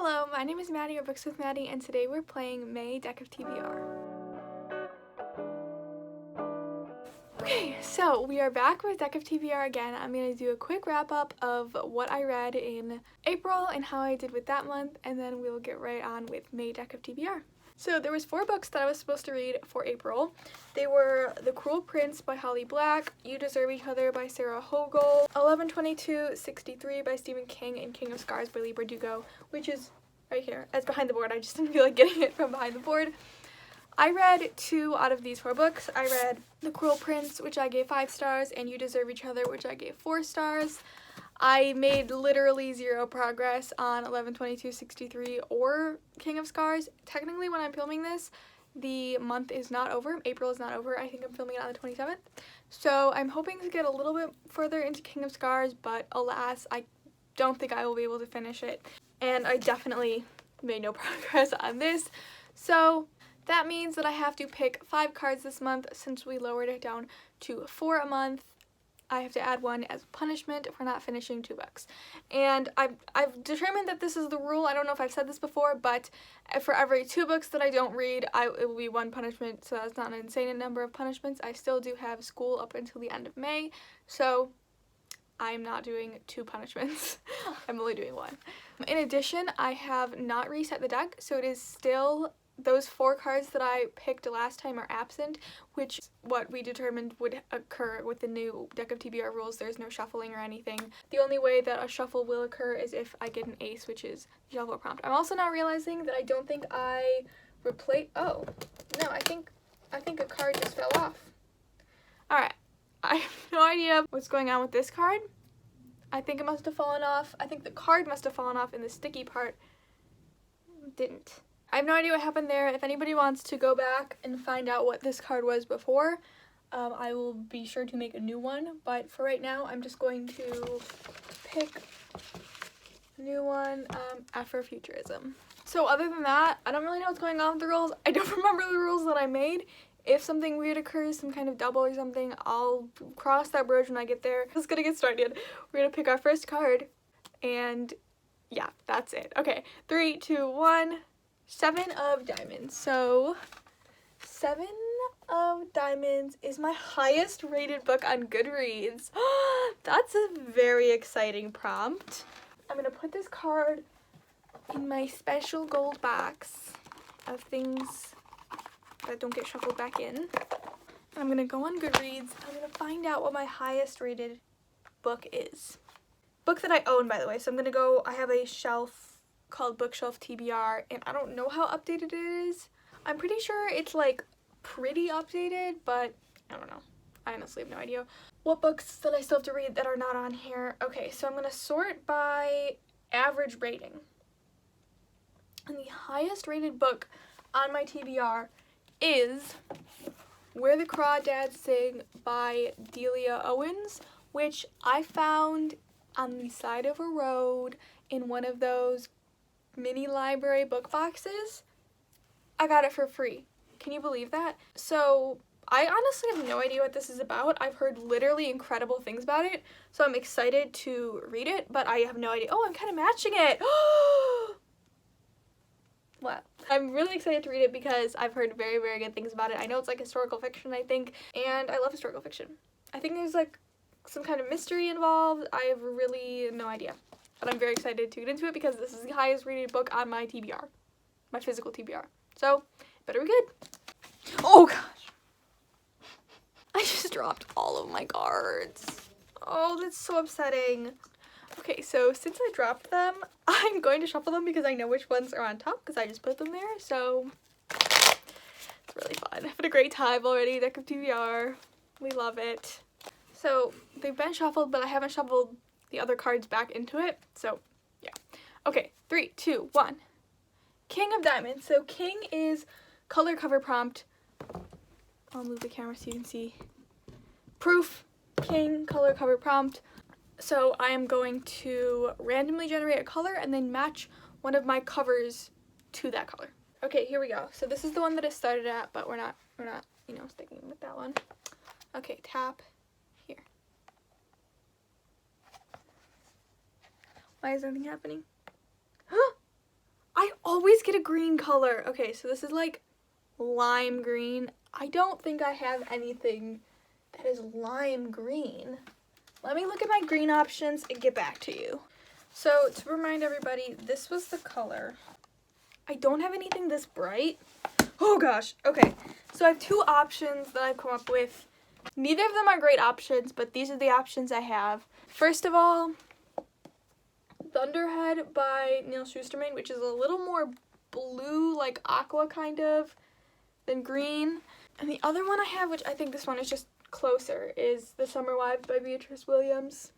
Hello, my name is Maddie or Books with Maddie, and today we're playing May Deck of TBR. Okay, so we are back with Deck of TBR again. I'm going to do a quick wrap up of what I read in April and how I did with that month, and then we'll get right on with May Deck of TBR. So there was 4 books that I was supposed to read for April. They were The Cruel Prince by Holly Black, You Deserve Each Other by Sarah Hogle, 11/22/63 by Stephen King, and King of Scars by Leigh Bardugo, which is right here. It's behind the board. I just didn't feel like getting it from behind the board. I read 2 out of these 4 books. I read The Cruel Prince, which I gave 5 stars, and You Deserve Each Other, which I gave 4 stars. I made literally 0 progress on 11/22/63 or King of Scars. Technically, when I'm filming this, the month is not over. April is not over. I think I'm filming it on the 27th. So I'm hoping to get a little bit further into King of Scars, but alas, I don't think I will be able to finish it. And I definitely made no progress on this. So that means that I have to pick 5 cards this month since we lowered it down to 4 a month. I have to add 1 as punishment for not finishing 2 books. And I've determined that this is the rule. I don't know if I've said this before, but for every 2 books that I don't read, it will be 1 punishment, so that's not an insane number of punishments. I still do have school up until the end of May, so I'm not doing 2 punishments. I'm only doing 1. In addition, I have not reset the deck, so it is still those 4 cards that I picked last time are absent, which is what we determined would occur with the new Deck of TBR rules. There's no shuffling or anything. The only way that a shuffle will occur is if I get an ace, which is the shuffle prompt. I'm also now realizing that I don't think I replaced. Oh, no, I think a card just fell off. Alright, I have no idea what's going on with this card. I think it must have fallen off. I think the card must have fallen off and the sticky part didn't. I have no idea what happened there. If anybody wants to go back and find out what this card was before, I will be sure to make a new one. But for right now, I'm just going to pick a new one, Afrofuturism. So other than that, I don't really know what's going on with the rules. I don't remember the rules that I made. If something weird occurs, some kind of double or something, I'll cross that bridge when I get there. Let's gonna get started. We're gonna pick our first card, and yeah, that's it. Okay, 3, 2, 1. 7 of Diamonds. So 7 of Diamonds is my highest rated book on Goodreads. That's a very exciting prompt. I'm gonna put this card in my special gold box of things that don't get shuffled back in. And I'm gonna go on Goodreads. I'm gonna find out what my highest rated book is. Book that I own, by the way. So I'm gonna go, I have a shelf called Bookshelf TBR, and I don't know how updated it is. I'm pretty sure it's like pretty updated, but I don't know. I honestly have no idea. What books that I still have to read that are not on here? Okay, so I'm gonna sort by average rating. And the highest rated book on my TBR is Where the Crawdads Sing by Delia Owens, which I found on the side of a road in one of those mini library book boxes. I got it for free. Can you believe that? So I honestly have no idea what this is about. I've heard literally incredible things about it, so I'm excited to read it, but I have no idea. Oh, I'm kind of matching it. Wow. I'm really excited to read it because I've heard very, very good things about it. I know it's like historical fiction, I think, and I love historical fiction. I think there's like some kind of mystery involved. I have really no idea. But I'm very excited to get into it because this is the highest rated book on my TBR. My physical TBR. So, better be good. Oh gosh. I just dropped all of my cards. Oh, that's so upsetting. Okay, so since I dropped them, I'm going to shuffle them because I know which ones are on top because I just put them there. So, it's really fun. I've had a great time already. Deck of TBR. We love it. So, they've been shuffled, but I haven't shuffled the other cards back into it, so yeah. Okay, 3, 2, 1. King of Diamonds. So King is color cover prompt. I'll move the camera so you can see. Proof, King, color cover prompt. So I am going to randomly generate a color and then match one of my covers to that color. Okay, here we go. So this is the one that it started at, but we're not, you know, sticking with that one. Okay, tap here. Why is nothing happening? green color. Okay, so this is like lime green. I don't think I have anything that is lime green. Let me look at my green options and get back to you. So to remind everybody, this was the color. I don't have anything this bright. Oh gosh, okay. So I have two options that I've come up with. Neither of them are great options, but these are the options I have. First of all, Thunderhead by Neil Schusterman, which is a little more blue, like aqua kind of, than green. And the other one I have, which I think this one is just closer, is The Summer Wives by Beatrice Williams,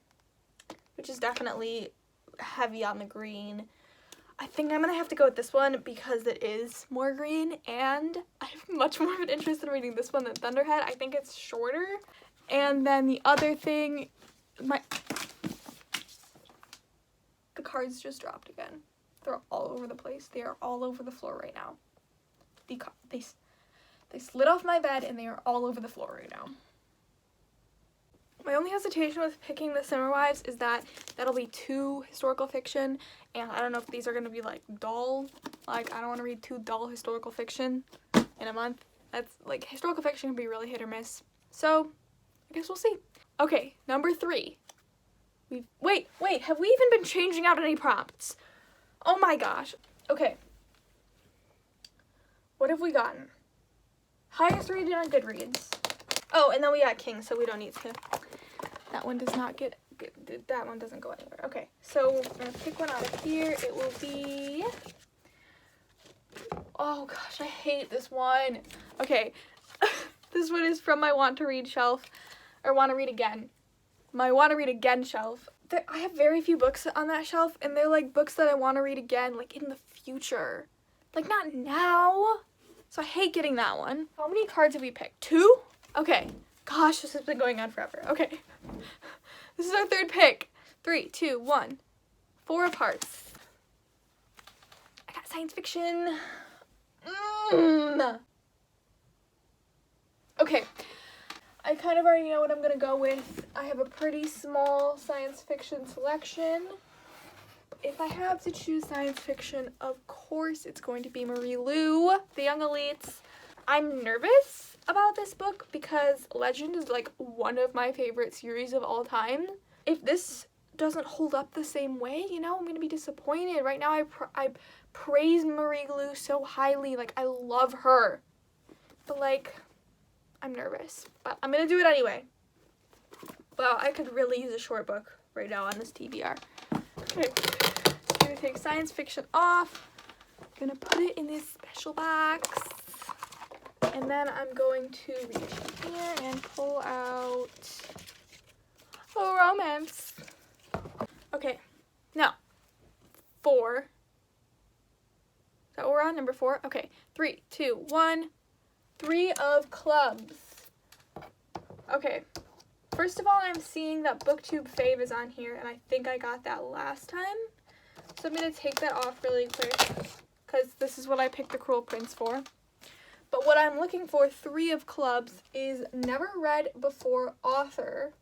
which is definitely heavy on the green. I think I'm going to have to go with this one because it is more green, and I have much more of an interest in reading this one than Thunderhead. I think it's shorter. And then the other thing, the cards just dropped again. They're all over the place. They are all over the floor right now. They slid off my bed and they are all over the floor right now. My only hesitation with picking The Summer Wives is that that'll be too historical fiction, and I don't know if these are going to be like dull. Like, I don't want to read too dull historical fiction in a month. That's like, historical fiction can be really hit or miss. So I guess we'll see. Okay, number 3. Wait, have we even been changing out any prompts? Oh my gosh. Okay. What have we gotten? Highest rated on Goodreads. Oh, and then we got King, so we don't need to. That one does not get that one doesn't go anywhere. Okay, so I'm gonna pick one out of here. It will be, oh gosh, I hate this one. Okay, this one is from my Want to Read shelf, or Want to Read Again. My Want to Read Again shelf. I have very few books on that shelf, and they're like books that I want to read again, like in the future. Like, not now. So I hate getting that one. How many cards have we picked? 2? Okay. Gosh, this has been going on forever. Okay. This is our third pick. 3, 2, 1. 4 of Hearts. I got science fiction. Okay. I kind of already know what I'm going to go with. I have a pretty small science fiction selection. If I have to choose science fiction, of course it's going to be Marie Lu, The Young Elites. I'm nervous about this book because Legend is like one of my favorite series of all time. If this doesn't hold up the same way, you know, I'm going to be disappointed. Right now I praise Marie Lu so highly. Like, I love her. But like, I'm nervous. But I'm going to do it anyway. Wow, I could really use a short book right now on this TBR. Okay, so I'm going to take science fiction off. I'm going to put it in this special box. And then I'm going to reach in here and pull out a romance. Okay, now, 4. Is that what we're on? Number 4? Okay, 3, 2, 1. 3 of Clubs. Okay, first of all, I'm seeing that BookTube fave is on here, and I think I got that last time. So I'm going to take that off really quick, because this is what I picked The Cruel Prince for. But what I'm looking for, 3 of Clubs, is Never Read Before author,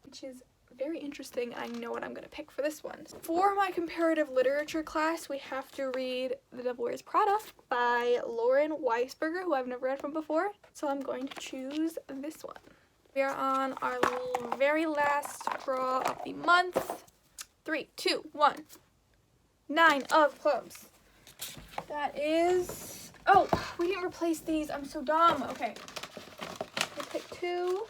which is very interesting. I know what I'm going to pick for this one. For my comparative literature class, we have to read The Devil Wears Prada by Lauren Weisberger, who I've never read from before. So I'm going to choose this one. We are on our very last draw of the month. 3, 2, 1. 9 of Clubs. That is... Oh, we didn't replace these. I'm so dumb. Okay. I pick 2.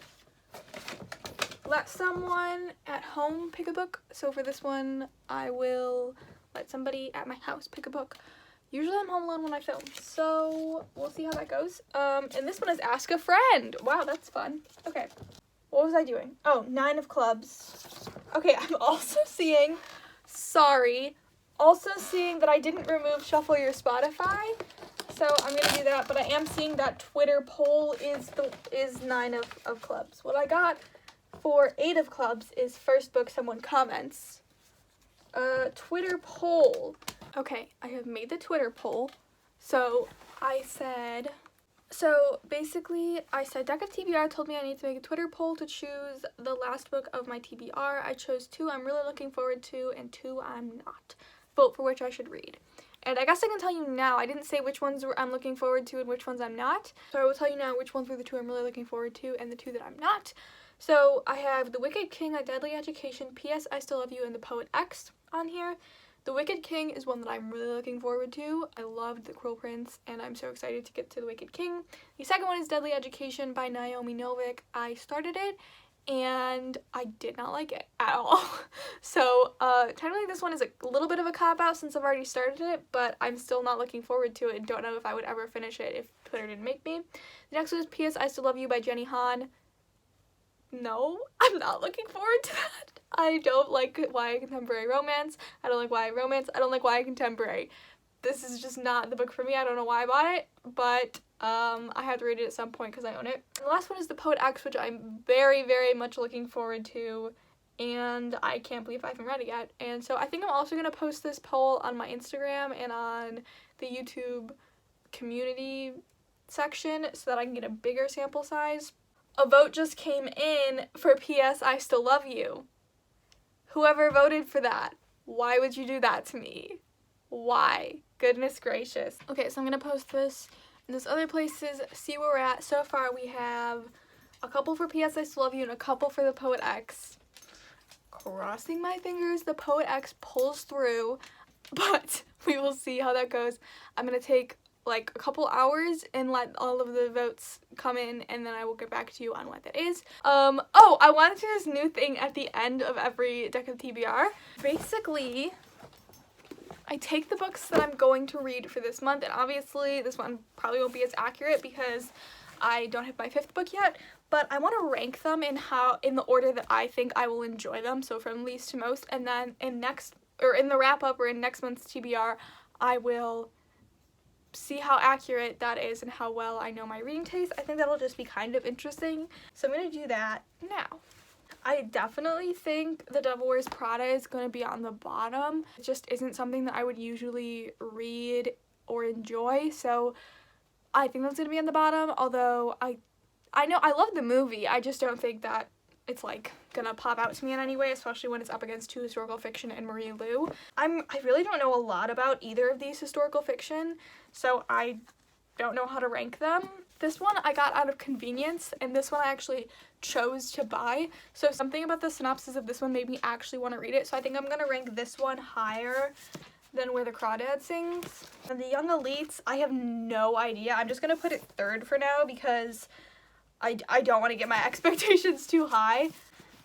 Let someone at home pick a book. So for this one, I will let somebody at my house pick a book. Usually I'm home alone when I film. So we'll see how that goes. And this one is Ask a Friend. Wow, that's fun. Okay. What was I doing? Oh, 9 of Clubs. Okay, I'm also seeing, also seeing that I didn't remove Shuffle Your Spotify. So I'm going to do that, but I am seeing that Twitter poll is 9 of Clubs. What I got for 8 of Clubs is first book someone comments. Twitter poll. Okay, I have made the Twitter poll. So basically I said Deck of TBR told me I need to make a Twitter poll to choose the last book of my TBR. I chose 2 I'm really looking forward to and 2 I'm not. Vote for which I should read. And I guess I can tell you now, I didn't say which ones I'm looking forward to and which ones I'm not. So I will tell you now which ones were the 2 I'm really looking forward to and the 2 that I'm not. So I have The Wicked King, A Deadly Education, P.S. I Still Love You, and The Poet X on here. The Wicked King is one that I'm really looking forward to. I loved The Cruel Prince, and I'm so excited to get to The Wicked King. The second one is Deadly Education by Naomi Novik. I started it, and I did not like it at all. So technically this one is a little bit of a cop-out since I've already started it, but I'm still not looking forward to it and don't know if I would ever finish it if Twitter didn't make me. The next one is P.S. I Still Love You by Jenny Han. No, I'm not looking forward to that. I don't like YA contemporary romance. I don't like YA romance. I don't like YA contemporary. This is just not the book for me. I don't know why I bought it, but I have to read it at some point because I own it. And the last one is The Poet X, which I'm very, very much looking forward to, and I can't believe I haven't read it yet. And so I think I'm also going to post this poll on my Instagram and on the YouTube community section so that I can get a bigger sample size. A vote just came in for P.S. I Still Love You. Whoever voted for that, why would you do that to me? Why? Goodness gracious. Okay, so I'm going to post this in those other places, see where we're at. So far we have a couple for P.S. I Still Love You and a couple for The Poet X. Crossing my fingers the Poet X pulls through, but we will see how that goes. I'm going to take like a couple hours and let all of the votes come in, and then I will get back to you on what that is. Oh, I wanted to do this new thing at the end of every Deck of TBR. Basically, I take the books that I'm going to read for this month, and obviously this one probably won't be as accurate because I don't have my 5th book yet, but I want to rank them in the order that I think I will enjoy them, so from least to most, and then in the wrap-up or in next month's TBR, I will see how accurate that is and how well I know my reading taste. I think that'll just be kind of interesting. So I'm going to do that now. I definitely think The Devil Wears Prada is going to be on the bottom. It just isn't something that I would usually read or enjoy, so I think that's going to be on the bottom, although I know I love the movie. I just don't think that it's like gonna pop out to me in any way, especially when it's up against 2 historical fiction and Marie Lu. I really don't know a lot about either of these historical fiction, so I don't know how to rank them. This one I got out of convenience, and this one I actually chose to buy, so something about the synopsis of this one made me actually want to read it, so I think I'm gonna rank this one higher than Where the Crawdad Sings. And The Young Elites, I have no idea. I'm just gonna put it 3rd for now because I don't want to get my expectations too high.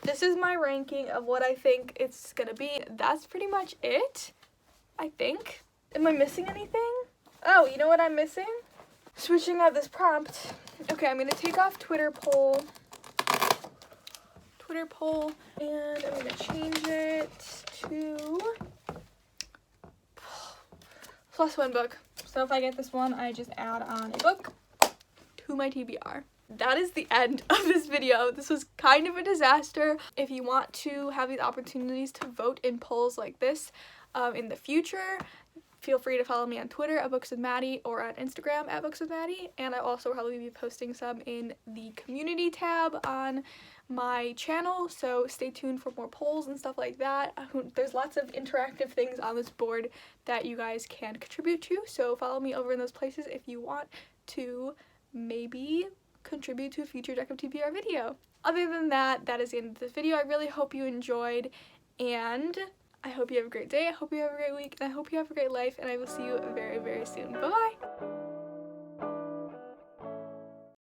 This is my ranking of what I think it's gonna be. That's pretty much it, I think. Am I missing anything? Oh, you know what I'm missing? Switching out this prompt. Okay, I'm gonna take off Twitter poll, and I'm gonna change it to +1 book. So if I get this one, I just add on a book to my TBR. That is the end of this video. This was kind of a disaster. If you want to have these opportunities to vote in polls like this in the future, feel free to follow me on Twitter at bookswithmaddi or on Instagram at bookswithmaddi, and I'll also probably be posting some in the community tab on my channel, so stay tuned for more polls and stuff like that. There's lots of interactive things on this board that you guys can contribute to, so follow me over in those places if you want to maybe contribute to a future Deck of TBR video. Other than that, that is the end of this video. I really hope you enjoyed, and I hope you have a great day, I hope you have a great week, and I hope you have a great life, and I will see you very, very soon. Bye-bye!